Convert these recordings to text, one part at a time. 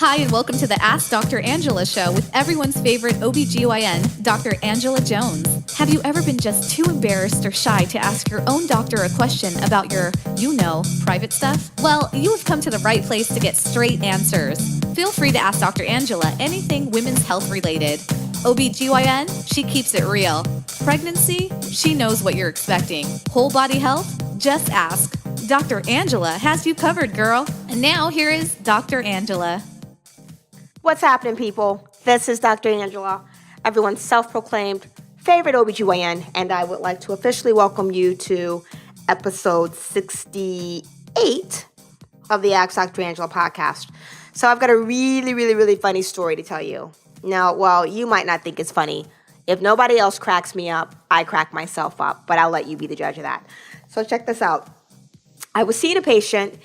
Hi, and welcome to the Ask Dr. Angela show with everyone's favorite OBGYN, Dr. Angela Jones. Have you ever been just too embarrassed or shy to ask your own doctor a question about your, private stuff? Well, you have come to the right place to get straight answers. Feel free to ask Dr. Angela anything women's health related. OBGYN, she keeps it real. Pregnancy, she knows what you're expecting. Whole body health, just ask. Dr. Angela has you covered, girl. And now here is Dr. Angela. What's happening, people? This is Dr. Angela, everyone's self-proclaimed favorite OBGYN, and I would like to officially welcome you to episode 68 of the Ask Dr. Angela podcast. So I've got a really funny story to tell you. Now, well, you might not think it's funny. If nobody else cracks me up, I crack myself up, but I'll let you be the judge of that. So check this out. I was seeing a patient,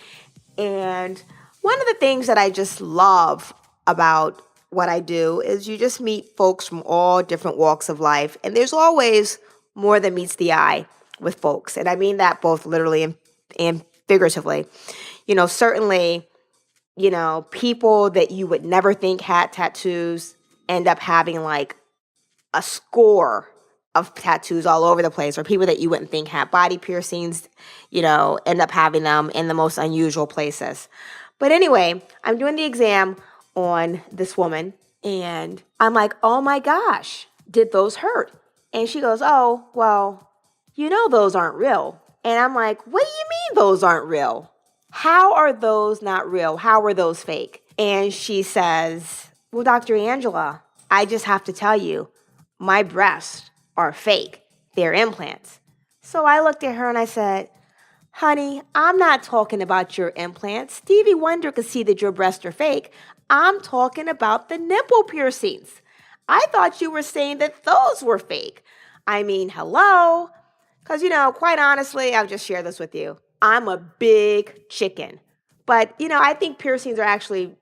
and one of the things that I just love about what I do is you just meet folks from all different walks of life, and there's always more than meets the eye with folks, and I mean that both literally and figuratively. Certainly, people that you would never think had tattoos end up having like a score of tattoos all over the place, or people that you wouldn't think had body piercings, end up having them in the most unusual places. But anyway, I'm doing the exam on this woman, and I'm like, oh my gosh, did those hurt? And she goes, oh, well, those aren't real. And I'm like, what do you mean those aren't real? How are those not real? How are those fake? And she says, well, Dr. Angela, I just have to tell you, my breasts are fake. They're implants. So I looked at her and I said, honey, I'm not talking about your implants. Stevie Wonder could see that your breasts are fake. I'm talking about the nipple piercings. I thought you were saying that those were fake. I mean, hello? Because, quite honestly, I'll just share this with you. I'm a big chicken. But, I think piercings are actually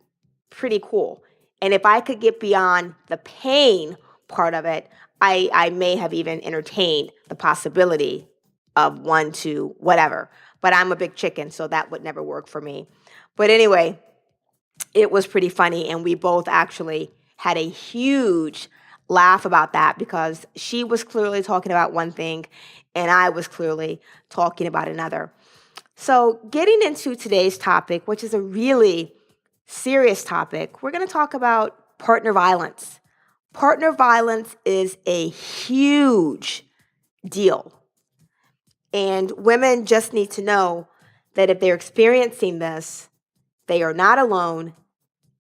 pretty cool. And if I could get beyond the pain part of it, I may have even entertained the possibility of one to whatever. But I'm a big chicken, so that would never work for me. But anyway, it was pretty funny, and we both actually had a huge laugh about that because she was clearly talking about one thing, and I was clearly talking about another. So getting into today's topic, which is a really serious topic, we're going to talk about partner violence. Partner violence is a huge deal. And women just need to know that if they're experiencing this, they are not alone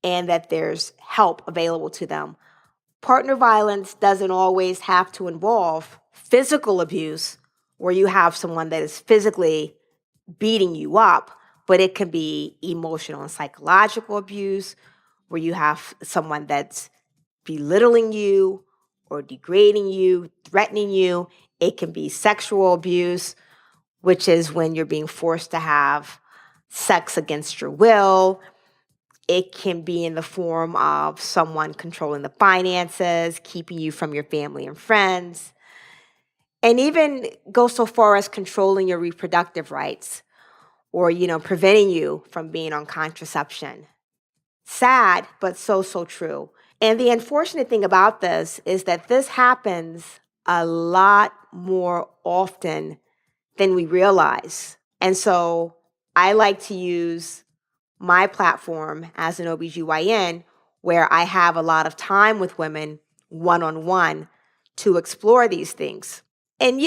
and that there's help available to them. Partner violence doesn't always have to involve physical abuse where you have someone that is physically beating you up, but it can be emotional and psychological abuse where you have someone that's belittling you or degrading you, threatening you. It can be sexual abuse, which is when you're being forced to have sex against your will. It can be in the form of someone controlling the finances, keeping you from your family and friends, and even go so far as controlling your reproductive rights or, preventing you from being on contraception. Sad, but so true. And the unfortunate thing about this is that this happens a lot more often than we realize. And so I like to use my platform as an OBGYN where I have a lot of time with women one-on-one to explore these things. And,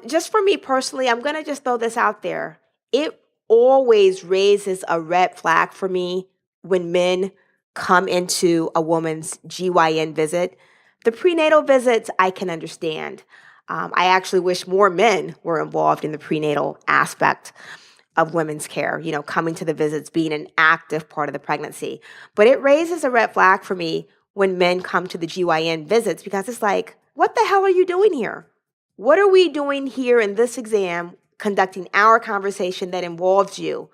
just for me personally, I'm going to just throw this out there. It always raises a red flag for me when men come into a woman's GYN visit. The prenatal visits, I can understand. I actually wish more men were involved in the prenatal aspect of women's care, coming to the visits, being an active part of the pregnancy. But it raises a red flag for me when men come to the GYN visits because it's like, what the hell are you doing here? What are we doing here in this exam, conducting our conversation that involves you?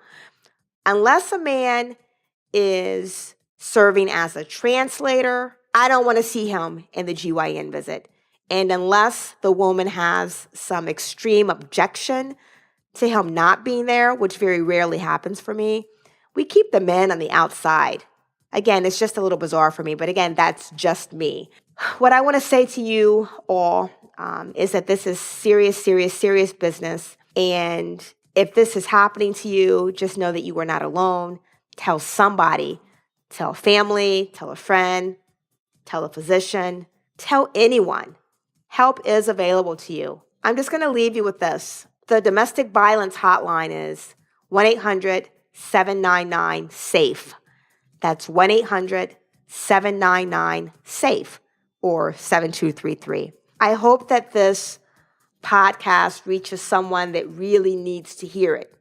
Unless a man is serving as a translator, I don't want to see him in the GYN visit. And unless the woman has some extreme objection to him not being there, which very rarely happens for me, we keep the men on the outside Again, it's just a little bizarre for me, but again, that's just me. What I want to say to you all is that this is serious, serious, serious business. And if this is happening to you, just know that you are not alone. Tell somebody, tell family, tell a friend, tell a physician, tell anyone. Help is available to you. I'm just going to leave you with this. The domestic violence hotline is 1-800-799-SAFE. That's 1-800-799-SAFE or 7233. I hope that this podcast reaches someone that really needs to hear it.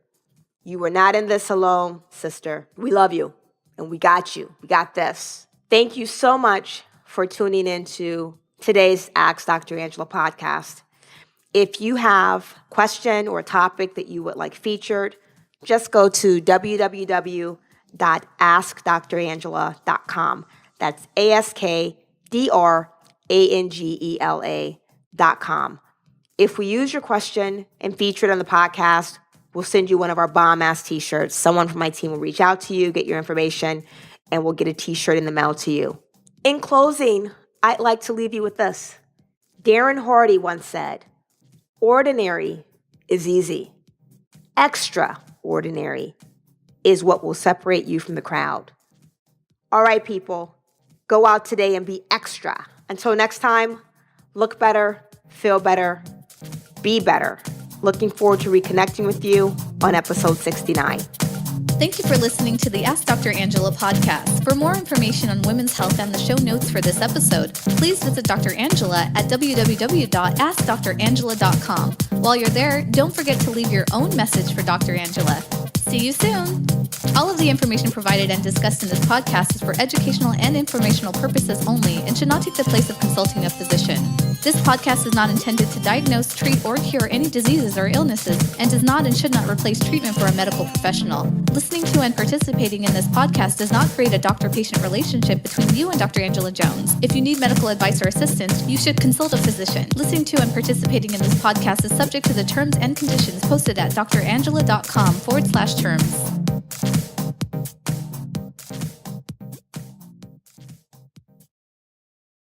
You were not in this alone, sister. We love you and we got you. We got this. Thank you so much for tuning into today's Ask Dr. Angela podcast. If you have a question or a topic that you would like featured, just go to www.askdrangela.com. That's AskDrangela.com. If we use your question and feature it on the podcast, we'll send you one of our bomb-ass t-shirts. Someone from my team will reach out to you, get your information, and we'll get a t-shirt in the mail to you. In closing, I'd like to leave you with this. Darren Hardy once said, "Ordinary is easy. Extraordinary is what will separate you from the crowd." All right, people, go out today and be extra. Until next time, look better, feel better, be better. Looking forward to reconnecting with you on episode 69. Thank you for listening to the Ask Dr. Angela podcast. For more information on women's health and the show notes for this episode, please visit Dr. Angela at www.askdrangela.com. While you're there, don't forget to leave your own message for Dr. Angela. See you soon! All of the information provided and discussed in this podcast is for educational and informational purposes only and should not take the place of consulting a physician. This podcast is not intended to diagnose, treat, or cure any diseases or illnesses and does not and should not replace treatment for a medical professional. Listening to and participating in this podcast does not create a doctor-patient relationship between you and Dr. Angela Jones. If you need medical advice or assistance, you should consult a physician. Listening to and participating in this podcast is subject to the terms and conditions posted at drangela.com/terms.